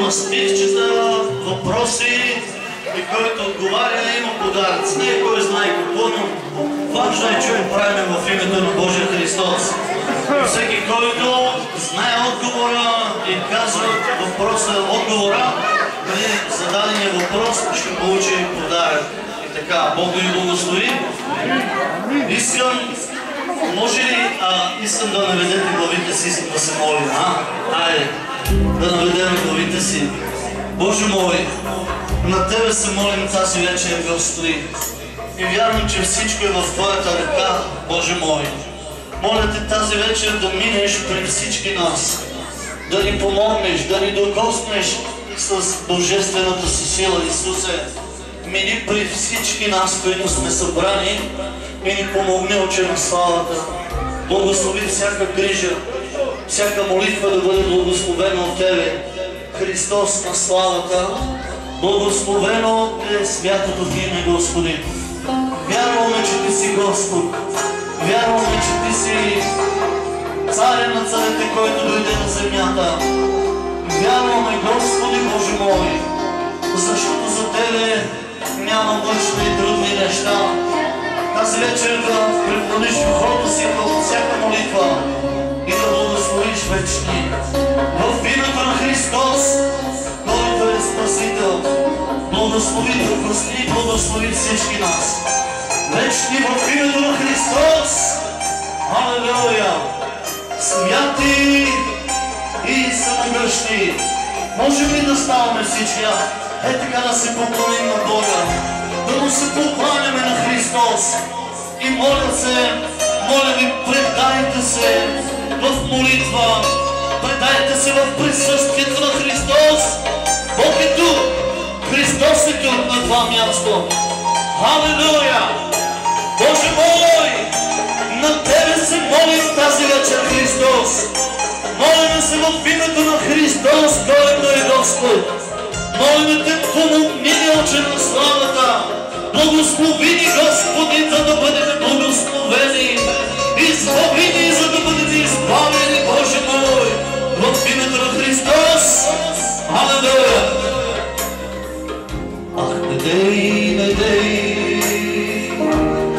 има списъчета, въпроси и който отговаря, има подаръци. Не кой знае какво, но важно е, че го правим в името на Божия Христос. Всеки, който знае отговора и казва отговора, при зададения въпрос ще получи подарък. И така, Бог ви благослови. Искам да наведете главите си, за да се молим. Айде, да наведем главите си. Боже мой, на Тебе се молим тази вечер, Господи. И вярвам, че всичко е в Твоята ръка, Боже мой. Моля Те тази вечер да минеш пред всички нас, да ни помогнеш, да ни докоснеш с божествената си сила, Исусе. Мини при всички нас, които сме събрани, и ни помогни, Отче на славата. Благослови всяка грижа, всяка молитва да бъде благословена от Тебе. Христос на славата, благословено е святото Ти име, Господи. Вярваме, че Ти си Господ. Вярваме, че Ти си Царя на царете, който дойде на земята. Вярваме, Господи Боже мой, защото за Тебе няма мъчни и трудни неща. Тази вечер да преклониш ухото си към всяка молитва и да благословиш вечни. В името на Христос, който е Спасител, благослови, докосни и благослови всички нас. Вечни в името на Христос! Алелуя! Святи и самогъщи! Можем ли да ставаме всички? Така да се поклоним на Бога, да му се покланяме на Христос. И моля ви, предайте се в молитва, предайте се в присъствието на Христос. Бог е тук, Христос е тук на това място. Халелуя! Боже мой, на Тебе се молим тази вечер, Христос. Молим се в името на Христос, който е Господ. Молим Те, помогни ни, Отче на славата. Благослови ни, Господи, за да бъдем благословени. Избави ни, за да бъдем избавени, Боже мой. В името на Христос. Алелуя! Ах, не дей,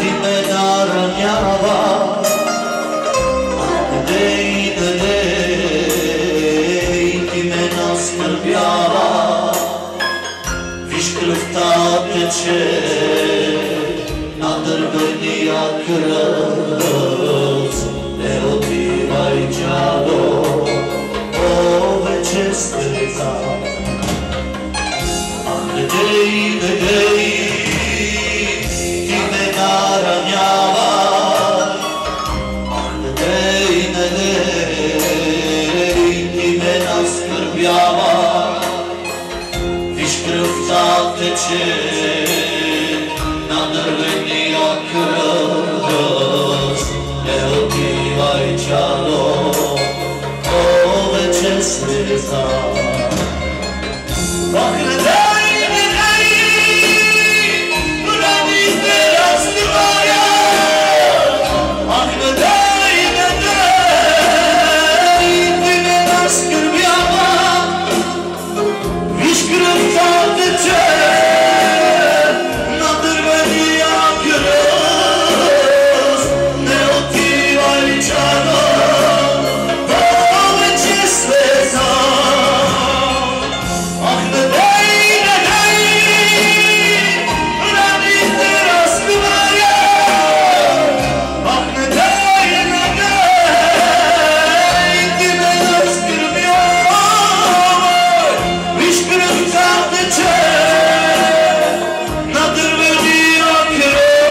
Ти ме наранява. Ах, не дей, Ти ме наскърбява. Виж кръвта тече на дървения кръст. Не отивай, чадо, повече слеза. Ах, не дей, Ти ме наранява. Ах, не дей, Ти ме наскърбява. Виж кръвта тече на дървения кръст. Не отивай, чадо,